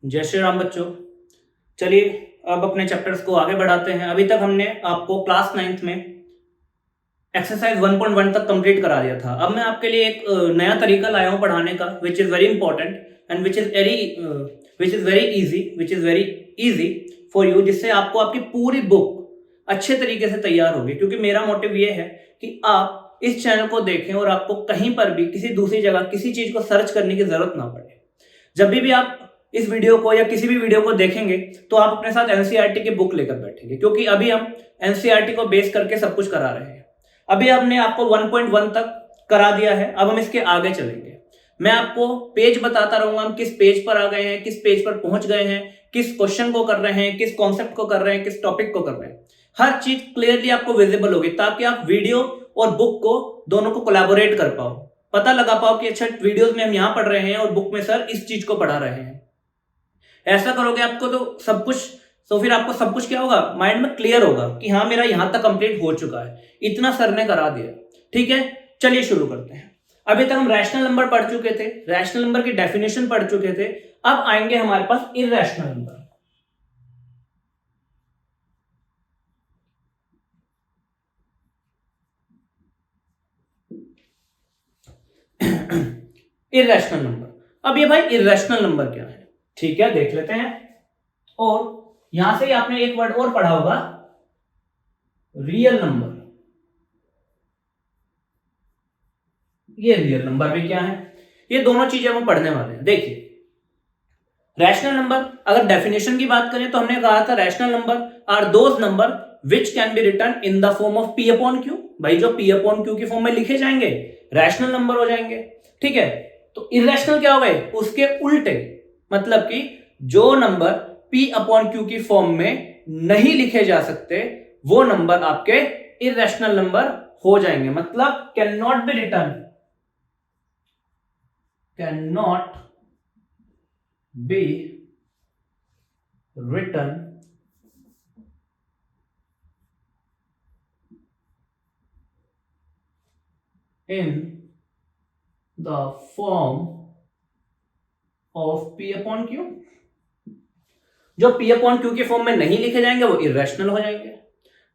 जय श्री राम बच्चों। चलिए अब अपने चैप्टर्स को आगे बढ़ाते हैं। अभी तक हमने आपको क्लास 9th में एक्सरसाइज 1.1 तक कंप्लीट करा दिया था। अब मैं आपके लिए एक नया तरीका लाया हूं पढ़ाने का, which is very important and which is very easy for you, जिससे आपको आपकी पूरी बुक अच्छे तरीके से तैयार होगी। क्योंकि मेरा मोटिव ये है कि आप इस चैनल को देखें और आपको कहीं पर भी किसी दूसरी जगह किसी चीज को सर्च करने की जरूरत ना पड़े। जब भी आप इस वीडियो को या किसी भी वीडियो को देखेंगे तो आप अपने साथ एनसीईआरटी की बुक लेकर बैठेंगे, क्योंकि अभी हम एनसीईआरटी को बेस करके सब कुछ करा रहे हैं। अभी हमने आपको 1.1 तक करा दिया है, अब हम इसके आगे चलेंगे। मैं आपको पेज बताता रहूंगा, हम किस पेज पर आ गए हैं, किस पेज पर पहुंच गए हैं, किस क्वेश्चन को कर रहे हैं, किस कॉन्सेप्ट को कर रहे हैं, किस टॉपिक को कर रहे हैं। हर चीज क्लियरली आपको विजिबल होगी, ताकि आप वीडियो और बुक को दोनों को कोलैबोरेट कर पाओ, पता लगा पाओ कि अच्छा वीडियोस में हम यहां पढ़ रहे हैं और बुक में सर इस चीज को पढ़ा रहे हैं। ऐसा करोगे आपको तो सब कुछ, तो फिर आपको सब कुछ क्या होगा, माइंड में क्लियर होगा कि हाँ मेरा यहां तक कंप्लीट हो चुका है, इतना सर ने करा दिया। ठीक है, चलिए शुरू करते हैं। अभी तक हम रैशनल नंबर पढ़ चुके थे, रैशनल नंबर की डेफिनेशन पढ़ चुके थे। अब आएंगे हमारे पास इरैशनल नंबर। Irrational number. अब ये भाई इरैशनल नंबर क्या है, ठीक है देख लेते हैं। और यहां से ही आपने एक वर्ड और पढ़ा होगा, रियल नंबर। ये रियल नंबर भी क्या है, ये दोनों चीजें हम पढ़ने वाले हैं। देखिए रैशनल नंबर, अगर डेफिनेशन की बात करें तो हमने कहा था rational number are those number which can be written in the form of P upon Q. भाई जो पी अपॉन क्यू की फॉर्म में लिखे जाएंगे रैशनल नंबर हो जाएंगे। ठीक है, तो इरैशनल क्या हो गए, उसके उल्टे, मतलब कि जो नंबर पी अपॉन क्यू की फॉर्म में नहीं लिखे जा सकते वो नंबर आपके इरैशनल नंबर हो जाएंगे। मतलब can not be return, can not be written in the form of p upon q। जो p upon q की फॉर्म में नहीं लिखे जाएंगे वो इरैशनल हो जाएंगे।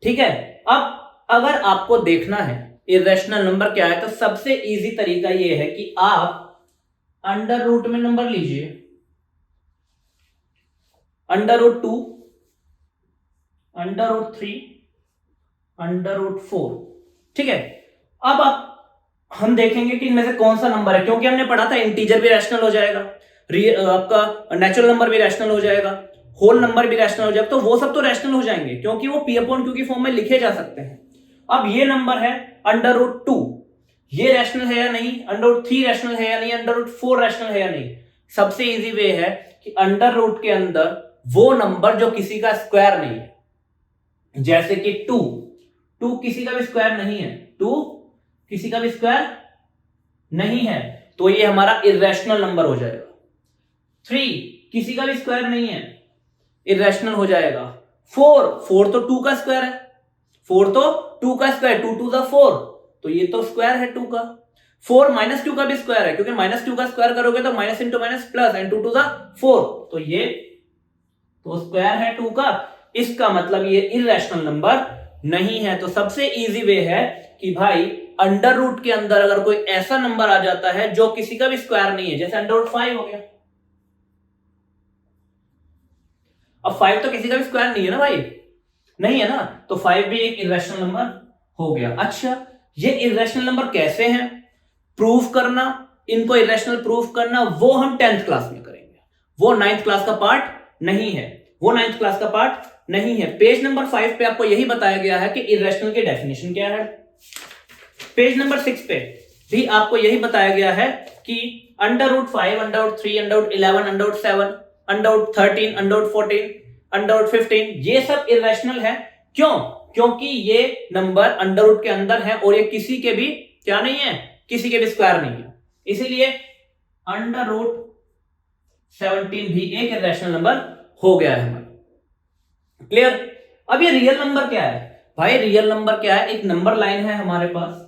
ठीक है, अब अगर आपको देखना है इरैशनल नंबर क्या है, तो सबसे इजी तरीका ये है कि आप अंडर रूट में नंबर लीजिए, under root 2, under root 3, under root 4। ठीक है, अब आप हम देखेंगे कि इनमें से कौन सा नंबर है, क्योंकि हमने पढ़ा था इंटीजर भी रैशनल हो जाएगा, आपका नेचुरल नंबर भी रैशनल हो जाएगा, होल नंबर भी रैशनल हो जाएगा, तो वो सब तो रैशनल हो जाएंगे क्योंकि वो पी अपॉन क्यू की फॉर्म में लिखे जा सकते हैं। अब ये नंबर है अंडर रूट 2, ये रैशनल है या नहीं, अंडर रूट 3 रैशनल है या नहीं, अंडर रूट 4 रैशनल है या नहीं। सबसे इजी वे है कि अंडर रूट के अंदर वो नंबर जो किसी का स्क्वायर नहीं है, जैसे कि 2 किसी का भी स्क्वायर नहीं है, 2 किसी का भी स्क्वायर नहीं है, तो ये हमारा इरैशनल नंबर हो जाएगा। 3 किसी का भी स्क्वायर नहीं है, इरैशनल हो जाएगा। 4 तो 2 का स्क्वायर है, 4 तो 2 का स्क्वायर, 2 2 4, तो ये तो स्क्वायर है 2 का। 4 माइनस 2 का भी स्क्वायर है, क्योंकि माइनस 2 का स्क्वायर करोगे तो minus into minus plus, and 2 2 4, तो ये तो स्क्वायर है 2 का। इसका मतलब ये इरैशनल नंबर नहीं है। तो सबसे इजी वे है कि भाई अंडर रूट के अंदर अगर कोई ऐसा नंबर आ जाता है जो किसी का भी स्क्वायर नहीं है, जैसे अंडर रूट 5 हो गया। अब 5 तो किसी का भी स्क्वायर नहीं है ना भाई, नहीं है ना, तो 5 भी एक इरैशनल नंबर हो गया। अच्छा, ये इरैशनल नंबर कैसे हैं, प्रूफ करना, इनको इरैशनल प्रूफ करना, वो हम 10th क्लास में करेंगे, वो 9th क्लास का पार्ट नहीं है, वो 9th क्लास का पार्ट नहीं है। पेज नंबर 5 पे आपको यही बताया गया है कि इरैशनल की डेफिनेशन क्या है। पेज नंबर 6 पे भी आपको यही बताया गया है कि under root 5, under root 3, under root 11, under root 7, under root 13, under root 14, under root 15, ये सब इरैशनल है। क्यों, क्योंकि ये नंबर अंडर रूट के अंदर है और ये किसी के भी क्या नहीं है, किसी के भी स्क्वायर नहीं है, इसीलिए अंडर रूट 17 भी एक इरैशनल नंबर हो गया है हमारा। क्लियर। अब ये रियल नंबर क्या है, भाई रियल नंबर क्या है, एक नंबर लाइन है हमारे पास,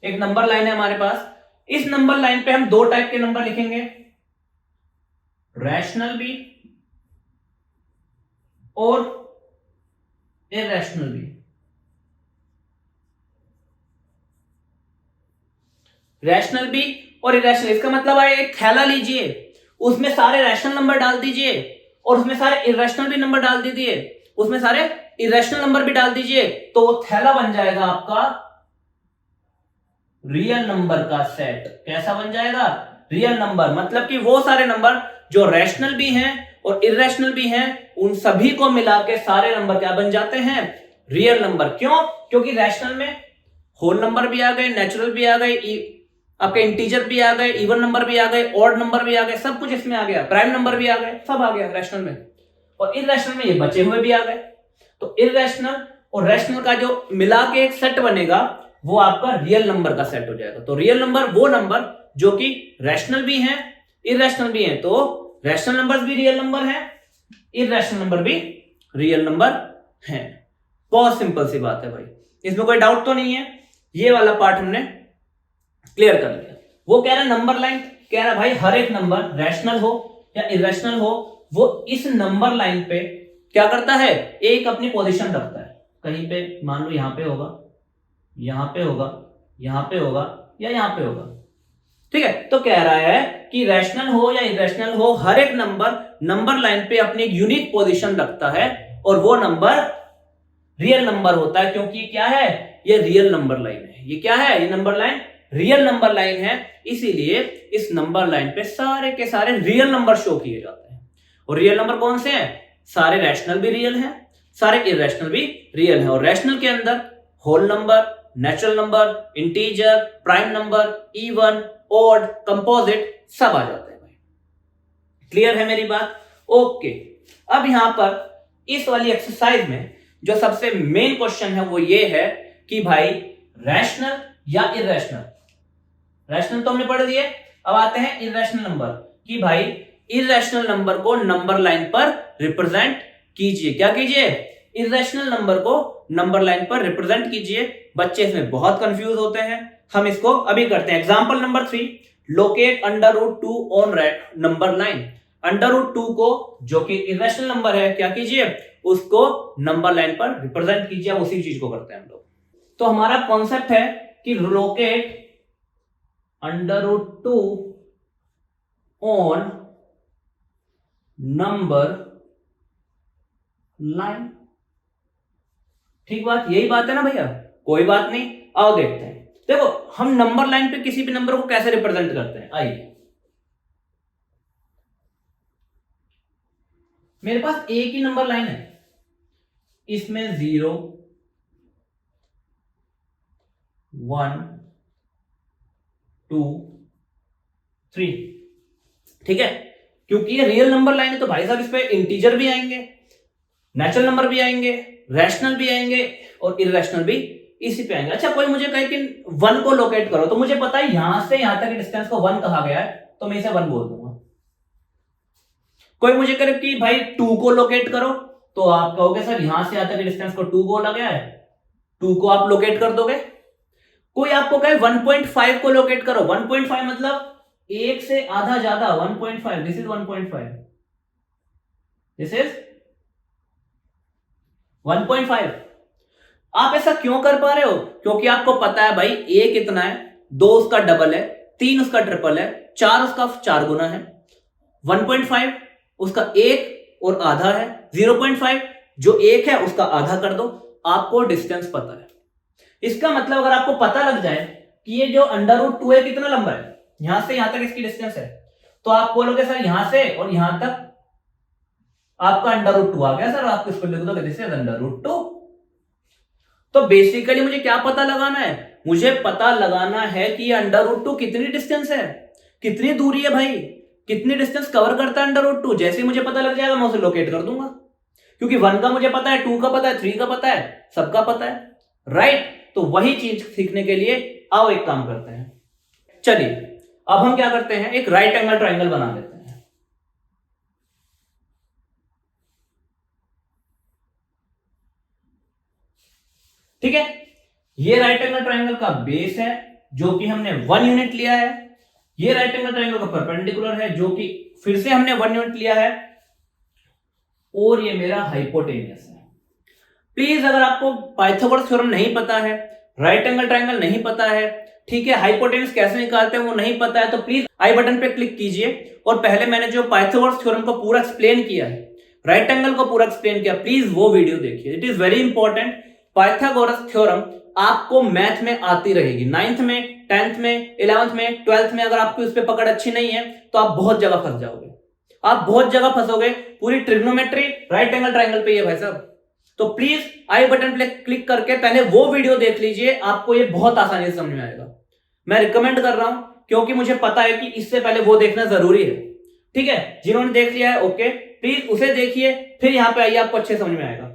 एक नंबर लाइन है हमारे पास। इस नंबर लाइन पे हम दो टाइप के नंबर लिखेंगे, रैशनल भी और इरैशनल भी। रैशनल भी और इरैशनल, इसका मतलब है एक थैला लीजिए, उसमें सारे रैशनल नंबर डाल दीजिए और उसमें सारे इरैशनल भी नंबर डाल दीजिए, उसमें सारे इरैशनल नंबर भी डाल दीजिए, तो वो थैला बन जाएगा आपका रियल नंबर का सेट। कैसा बन जाएगा? Real number. मतलब कि वो सारे नंबर जो रैशनल भी हैं और इरैशनल भी हैं, उन सभी को मिला के सारे नंबर क्या बन जाते हैं? Real number. क्यों? क्योंकि रैशनल में होल नंबर भी आ गए, नेचुरल भी आ गए, आपके इंटीजर भी आ गए, इवन नंबर भी आ गए, ऑड नंबर भी आ गए, सब कुछ इसमें आ गया, प्राइम नंबर भी आ गए, सब आ गया रैशनल में। और इरैशनल में ये बचे हुए भी आ गए। तो इरैशनल और रैशनल का जो मिला के एक सेट बनेगा, वो आपका रियल नंबर का सेट हो जाएगा। तो रियल नंबर वो नंबर जो कि रैशनल भी हैं, इरैशनल भी हैं। तो रैशनल नंबर्स भी रियल नंबर हैं, इरैशनल नंबर भी रियल नंबर हैं। बहुत सिंपल सी बात है भाई, इसमें कोई डाउट तो नहीं है। ये वाला पार्ट हमने क्लियर कर लिया। वो कह रहा है नंबर लाइन, कह रहा भाई हर एक नंबर रैशनल हो या इरैशनल हो, वो इस नंबर लाइन पे क्या करता है? एक अपनी पोजीशन रखता है। कहीं पे मान लो यहां पे होगा, यहां पे होगा, यहां पे होगा या यहां पे होगा। ठीक है, तो कह रहा है कि रैशनल हो या इरैशनल हो, हर एक नंबर नंबर लाइन पे अपनी यूनिक पोजीशन रखता है और वो नंबर रियल नंबर होता है। क्योंकि क्या है? ये रियल नंबर लाइन है। ये क्या है? ये number line real number line है, इसीलिए इस नंबर लाइन पे सारे के सारे रियल नंबर शो किए जाते हैं। और रियल नंबर कौन से हैं? सारे रैशनल भी रियल हैं, सारे इरैशनल भी रियल हैं। और रैशनल के अंदर whole number, natural number, integer, prime number, even, odd, composite सब आ जाते हैं भाई। क्लियर है मेरी बात? ओके। अब यहां पर इस वाली एक्सरसाइज में जो सबसे मेन क्वेश्चन है वो ये है कि भाई रैशनल या इरैशनल। रैशनल तो हमने पढ़ दिए, अब आते हैं इरैशनल नंबर कि भाई इरैशनल नंबर को नंबर लाइन पर रिप्रेजेंट कीजिए। क्या कीजिए? इरैशनल नंबर को नंबर लाइन पर रिप्रेजेंट कीजिए। बच्चे इसमें बहुत कंफ्यूज होते हैं, हम इसको अभी करते हैं। Example number 3, locate √2 on number line. √2 को जो कि इरैशनल नंबर है, क्या कीजिए? उसको नंबर लाइन पर रिप्रेजेंट कीजिए। उसी चीज को करते हैं हम लोग। तो हमारा कॉन्सेप्ट है कि लोकेट √2 ऑन नंबर लाइन। ठीक बात, यही बात है ना भैया? कोई बात नहीं, आओ देखते हैं। देखो हम नंबर लाइन पे किसी भी नंबर को कैसे रिप्रेजेंट करते हैं, आइए। मेरे पास एक ही नंबर लाइन है, इसमें 0 1 2 3। ठीक है, क्योंकि ये रियल नंबर लाइन है तो भाई साहब इस पे इंटीजर भी आएंगे, नेचुरल नंबर भी आएंगे, रैशनल भी आएंगे और इरैशनल भी इसी पे आएंगे। अच्छा, कोई मुझे कहे कि 1 को लोकेट करो, तो मुझे पता है यहां से यहां तक के डिस्टेंस को 1 कहा गया है, तो मैं इसे 1 बोल दूंगा। कोई मुझे करे कि भाई 2 को लोकेट करो, तो आप कहोगे सर यहां से यहां तक के डिस्टेंस को 2 बोला गया है, 2 को आप लोकेट कर दोगे। कोई आपको कहे 1.5 को लोकेट करो, 1.5 मतलब एक से आधा ज्यादा, 1.5, दिस इज 1.5, दिस इज 1.5। आप ऐसा क्यों कर पा रहे हो? क्योंकि आपको पता है भाई ए कितना है, 2 उसका डबल है, 3 उसका ट्रिपल है, 4 उसका 4 गुना है, 1.5 उसका एक और आधा है, 0.5 जो एक है उसका आधा कर दो, आपको डिस्टेंस पता है। इसका मतलब अगर आपको पता लग जाए कि ये जो √2 है कितना लंबा है, यहां से यहां तक इसकी डिस्टेंस है, तो आप बोलोगे सर यहां से और यहां तक आपका √2 आ गया सर, आप इसको लिख दोगे दिस इज √2। तो बेसिकली मुझे क्या पता लगाना है? मुझे पता लगाना है कि ये √2 कितनी डिस्टेंस है, कितनी दूरी है भाई, कितनी डिस्टेंस कवर करता है √2। जैसे ही मुझे पता लग जाएगा मैं उसे लोकेट कर दूंगा, क्योंकि 1 का मुझे पता है, 2 का पता है, 3 का पता है, सबका पता है, राइट। तो वही चीज सीखने के लिए आओ एक काम करते हैं। चलिए अब हम क्या करते हैं, एक राइट एंगल ट्राइंगल बना लेते हैं। ठीक है, ये राइट एंगल ट्राइंगल का बेस है, जो कि हमने 1 यूनिट लिया है, ये राइट एंगल ट्रायंगल का परपेंडिकुलर है जो कि फिर से हमने 1 यूनिट लिया है, और ये मेरा हाइपोटेनियस है। प्लीज अगर आपको पाइथागोरस थ्योरम नहीं पता है, राइट एंगल ट्रायंगल नहीं पता है, ठीक है, हाइपोटेनियस कैसे निकालते हैं वो नहीं पता है, तो प्लीज आई बटन पे क्लिक कीजिए और पहले मैंने जो पाइथागोरस थ्योरम को पूरा एक्सप्लेन किया है, राइट एंगल को पूरा एक्सप्लेन किया, प्लीज वो वीडियो देखिए। It is very important. Pythagoras theorem आपको मैथ में आती रहेगी, 9th में, 10th में, 11th में, 12th में। अगर आपकी उस पर पकड़ अच्छी नहीं है तो आप बहुत जगह फंस जाओगे, आप बहुत जगह फंसोगे। पूरी ट्रिग्नोमेट्री राइट एंगल ट्रायंगल पे ही है भाई साहब। तो प्लीज आई बटन पे क्लिक करके पहले वो वीडियो देख लीजिए, आपको ये बहुत आसानी से समझ में आएगा। मैं रिकमेंड कर रहा हूं क्योंकि मुझे पता है कि इससे पहले वो देखना जरूरी है। ठीक है, जिन्होंने देख लिया है ओके, प्लीज उसे देखिए, फिर यहां पे आइए, आपको अच्छे समझ में आएगा।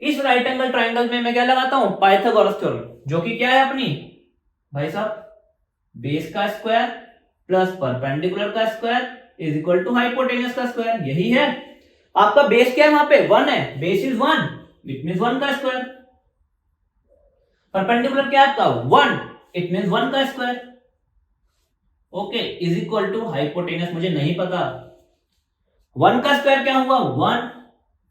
इस राइट एंगल ट्रायंगल में मैं क्या लगाता हूं, पाइथागोरस थ्योरम, जो कि क्या है अपनी भाई साहब, बेस का स्क्वायर प्लस परपेंडिकुलर का square is equal to hypotenuse का स्क्वायर। यही है आपका बेस। क्या है वहां पे 1 है, बेस इज 1, इट मींस 1 का स्क्वायर। परपेंडिकुलर क्या है आपका 1, इट मींस 1 का square. Okay, is equal to hypotenuse मुझे नहीं पता, 1 का स्क्वायर क्या हुआ 1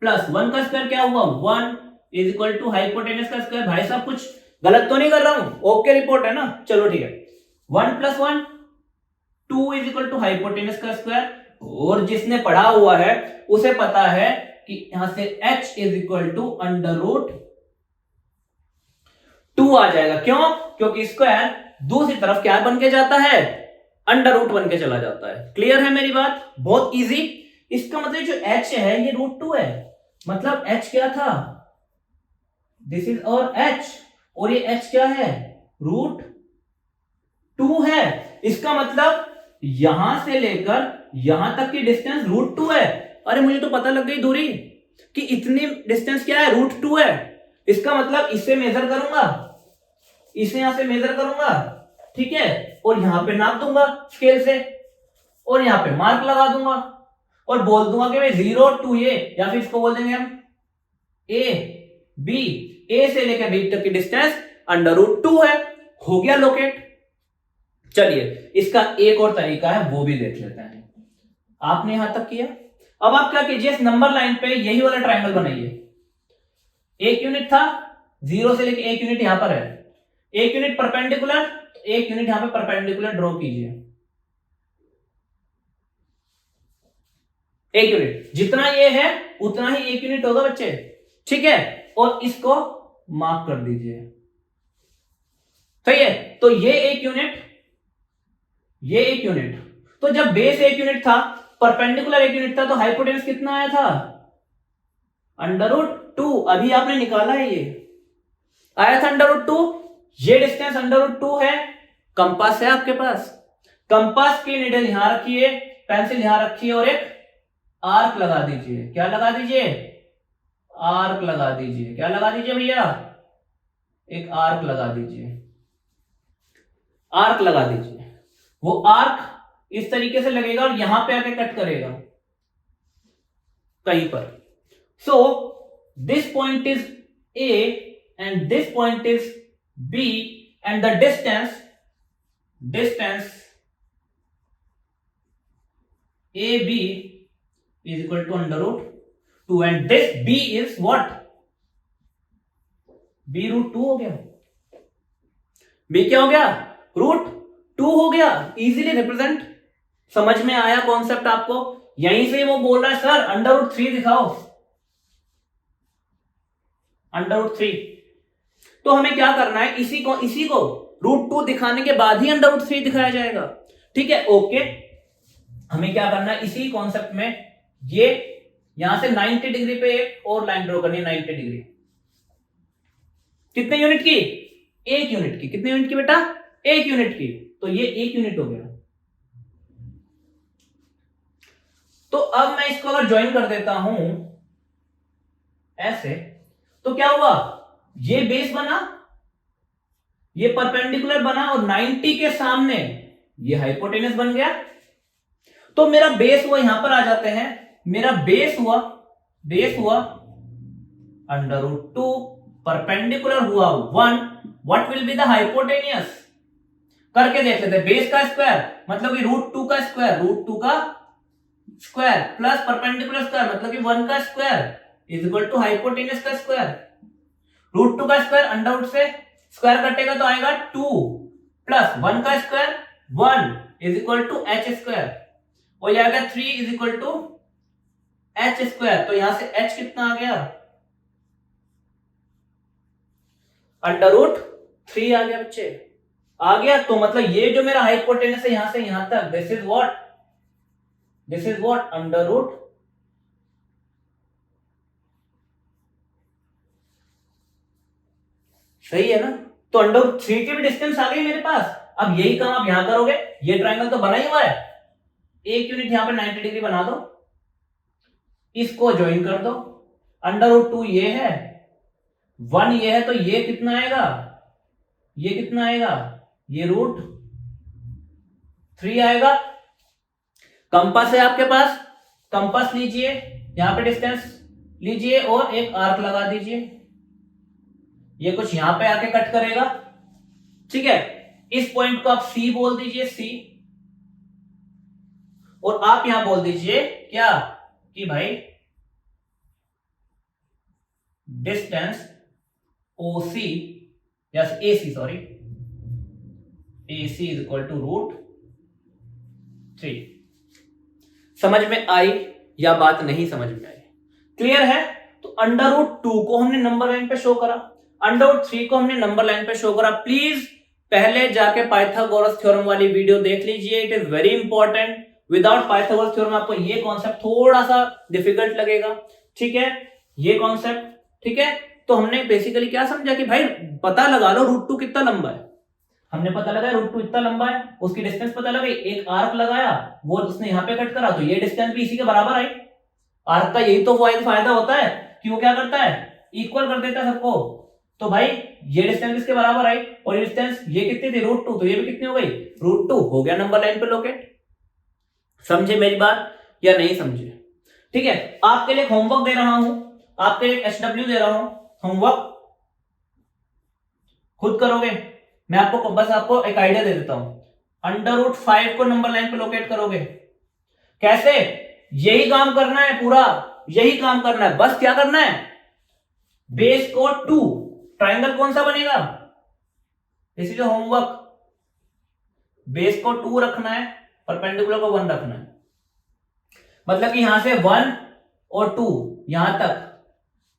प्लस 1 का स्क्वायर क्या हुआ 1 इज इक्वल टू हाइपोटेनियस का स्क्वायर। भाई साहब कुछ गलत तो नहीं कर रहा हूं, ओके रिपोर्ट है ना, चलो ठीक है। 1 plus 1 2 is equal to hypotenuse का स्क्वायर। और जिसने पढ़ा हुआ है उसे पता है कि यहां से h is equal to under root 2 आ जाएगा। क्यों? क्योंकि स्क्वायर दूसरी तरफ क्या बन के जाता है, अंडर रूट बन के चला जाता है। क्लियर है मेरी बात? बहुत इजी। इसका मतलब जो h है ये √2 है, मतलब h क्या था, दिस इज और h, और ये h क्या है √2 है। इसका मतलब यहां से लेकर यहां तक की डिस्टेंस √2 है। अरे मुझे तो पता लग गई दूरी कि इतनी डिस्टेंस क्या है √2 है। इसका मतलब इसे मेजर करूंगा, इसे यहां से मेजर करूंगा, ठीक है, और यहां पे नाप दूंगा स्केल से, और यहां पे मार्क लगा दूंगा और बोल दूंगा कि भाई 0 to a, या फिर इसको बोल देंगे हम a b, a से लेकर b तक की डिस्टेंस अंडर √2 है। हो गया लोकेट। चलिए इसका एक और तरीका है वो भी देख लेते हैं। आपने यहां तक किया, अब आप क्या कीजिए, इस नंबर लाइन पे यही वाला ट्रायंगल बनाइए। 1 यूनिट था, 0 से लेके 1 यूनिट यहां पर है, 1 यूनिट परपेंडिकुलर, 1 यूनिट यहां पे परपेंडिकुलर ड्रॉ कीजिए। 1 यूनिट, जितना ये है उतना ही 1 यूनिट होगा बच्चे, ठीक है, और इसको मार्क कर दीजिए। सही है, तो ये 1 यूनिट, ये 1 यूनिट, तो जब बेस 1 यूनिट था, परपेंडिकुलर 1 यूनिट था, तो हाइपोटेन्यूज कितना आया था अंडर रूट 2। अभी आपने निकाला है, ये आया था अंडर रूट 2। ये डिस्टेंस अंडर रूट 2 है। कंपास है आपके पास, कंपास की निडल यहां रखिए, पेंसिल यहां रखिए और एक आर्क लगा दीजिए। क्या लगा दीजिए, आर्क लगा दीजिए। क्या लगा दीजिए भैया, एक आर्क लगा दीजिए, आर्क लगा दीजिए। वो आर्क इस तरीके से लगेगा और यहां पे आके कट करेगा कहीं पर। So this point is A and this point is B and the distance AB is equal to under root 2 and this B is what, B √2 हो गया। B क्या हो गया, √2 हो गया। इजीली रिप्रेजेंट, समझ में आया कॉन्सेप्ट आपको? यहीं से वो बोल रहा है सर अंडर रूट 3 दिखाओ, अंडर रूट 3। तो हमें क्या करना है, इसी को √2 दिखाने के बाद ही अंडर रूट 3 दिखाया जाएगा, ठीक है, ओके। हमें क्या करना है, इसी कॉन्सेप्ट में ये यहां से 90 डिग्री पे एक और लाइन ड्रॉ करनी है, 90 डिग्री। कितने यूनिट की, 1 यूनिट की। कितने यूनिट की बेटा, 1 यूनिट की। तो ये 1 यूनिट हो गया। तो अब मैं इसको अगर ज्वाइन कर देता हूं ऐसे, तो क्या हुआ, ये बेस बना, ये परपेंडिकुलर बना, और 90 के सामने ये हाइपोटेनस बन गया। तो मेरा बेस हुआ, यहां पर आ जाते हैं, मेरा बेस हुआ अंडर रूट 2, परपेंडिकुलर हुआ 1, what will be the hypotenuse, करके देख लेते हैं। बेस का स्क्वायर मतलब कि √2 का स्क्वायर, √2 का स्क्वायर प्लस परपेंडिकुलर स्क्वायर मतलब कि 1 का square is equal to hypotenuse का स्क्वायर। √2 का स्क्वायर अंडर रूट से स्क्वायर कटेगा तो आएगा 2 प्लस 1 का square 1 is equal to h square, हो जाएगा 3 is equal to h square. तो यहां से h कितना आ गया, √3 आ गया बच्चे, आ गया। तो मतलब ये जो मेरा हाइपोटेन्यूज है यहां से यहां तक, दिस इज व्हाट √, सही है ना। तो √3 की भी डिस्टेंस आ गई मेरे पास। अब यही काम आप यहां करोगे, ये ट्रायंगल तो बना ही हुआ है, एक यूनिट यहां पे 90 डिग्री बना दो, इसको ज्वाइन कर दो। √2 ये है, 1 ये है, तो ये कितना आएगा, ये कितना आएगा, ये √3 आएगा। कंपास है आपके पास, कंपास लीजिए, यहां पे डिस्टेंस लीजिए और एक आर्क लगा दीजिए, ये कुछ यहां पे आके कट करेगा, ठीक है। इस पॉइंट को आप सी बोल दीजिए, सी, और आप यहां बोल दीजिए क्या कि भाई डिस्टेंस OC या AC, sorry, AC is equal to √3। समझ में आई या बात नहीं समझ में आई, क्लियर है। तो √2 को हमने नंबर लाइन पे शो करा, √3 को हमने नंबर लाइन पे शो करा। प्लीज पहले जाके पाइथागोरस थ्योरम वाली वीडियो देख लीजिए, it is very important. Without Pythagoras theorem आपको ये कॉन्सेप्ट थोड़ा सा डिफिकल्ट लगेगा, ठीक है, ये कॉन्सेप्ट, ठीक है। तो हमने बेसिकली क्या समझा कि भाई पता लगा लो √2 कितना लंबा है, हमने पता लगाया √2 इतना लंबा है, उसकी डिस्टेंस पता लगाई, एक आर्क लगाया, वो उसने यहां पे कट करा, तो ये डिस्टेंस भी इसी के बराबर आई। आर्क का यही तो फायदा होता है कि वो क्या करता है, इक्वल कर देता है सबको। तो भाई ये डिस्टेंस इसके बराबर आई, और ये डिस्टेंस ये कितनी थी √2, तो ये भी कितनी हो गई, √2 हो गया नंबर लाइन पे लोकेट। समझे मेरी बात या नहीं समझे, ठीक है। आपके लिए होमवर्क दे रहा हूं, आपके लिए HW दे रहा हूं, होमवर्क खुद करोगे। मैं आपको बस आपको एक आइडिया दे देता हूं, √5 को नंबर लाइन पे लोकेट करोगे कैसे, यही काम करना है, पूरा यही काम करना है। बस क्या करना है, बेस को 2, ट्राइंगल कौन सा बनेगा, दिस इज होमवर्क, बेस को 2 रखना है, परपेंडिकुलर को 1 रखना है। मतलब कि यहां से 1 और 2 यहां तक,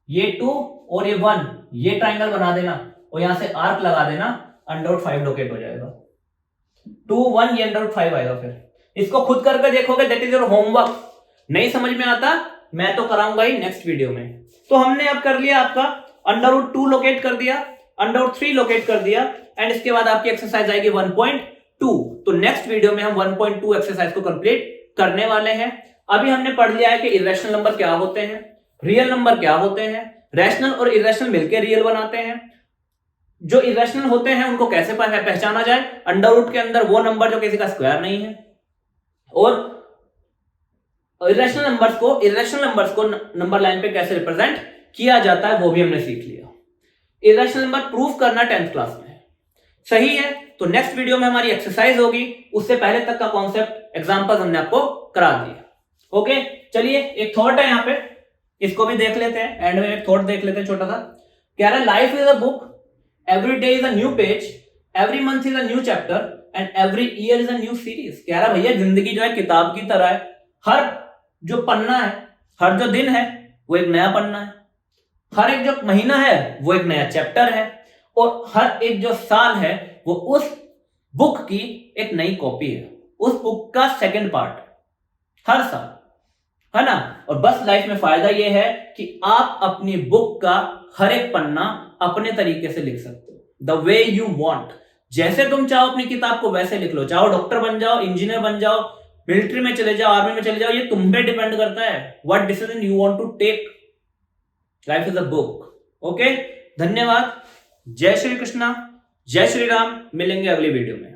ये 2 और ये 1, ये ट्राइंगल बना देना, और यहां से आर्क लगा देना, √5 लोकेट हो जाएगा। 2 1 ये √5 आएगा। फिर इसको खुद करके देखोगे, दैट इज योर होमवर्क। नहीं समझ में आता मैं तो कराऊंगा ही नेक्स्ट वीडियो में। तो हमने अब कर लिया आपका √2 लोकेट कर दिया, √3 लोकेट कर दिया, एंड इसके बाद आपकी एक्सरसाइज आएगी 1.2। तो नेक्स्ट वीडियो में हम 1.2 एक्सरसाइज को कंप्लीट करने वाले हैं। अभी हमने पढ़ लिया है कि इरेशनल नंबर क्या होते हैं, रियल नंबर क्या होते हैं, रैशनल और इरेशनल मिलकर रियल बनाते हैं, जो इरेशनल होते हैं उनको कैसे पहचाना जाए, अंडर के अंदर वो नंबर जो किसी का स्क्वायर नहीं है, और इरेशनल नंबर्स को नंबर लाइन पे कैसे रिप्रेजेंट किया जाता है वो भी हमने सीख लिया। इरेशनल नंबर प्रूफ करना 10th क्लास में, सही है। तो नेक्स्ट वीडियो में हमारी एक्सरसाइज होगी, उससे पहले तक का कॉन्सेप्ट एग्जांपल्स हमने आपको करा दिया। ओके, चलिए एक थॉट है यहाँ पे, इसको भी देख लेते हैं, एंड में एक थॉट देख लेते हैं छोटा सा। कह रहा है life is a book, every day is a new page, every month is a new chapter, and every year is a new series. कह रहा भैया जिंदगी जो है किताब की तरह है, हर जो पन्ना है, हर जो दिन है वो एक नया पन्ना है, हर एक जो महीना है वो एक नया चैप्टर है, और हर एक जो साल है वो उस बुक की एक नई कॉपी है, उस बुक का सेकंड पार्ट हर साल, है ना। और बस लाइफ में फायदा ये है कि आप अपनी बुक का हर एक पन्ना अपने तरीके से लिख सकते हो, द वे यू वांट। जैसे तुम चाहो अपनी किताब को वैसे लिख लो, चाहो डॉक्टर बन जाओ, इंजीनियर बन जाओ, मिलिट्री में चले जाओ, आर्मी में चले जाओ, ये तुम पे डिपेंड करता है what decision you want to take. Life is a book. Okay, धन्यवाद, जय श्री कृष्णा, जय श्री राम, मिलेंगे अगली वीडियो में।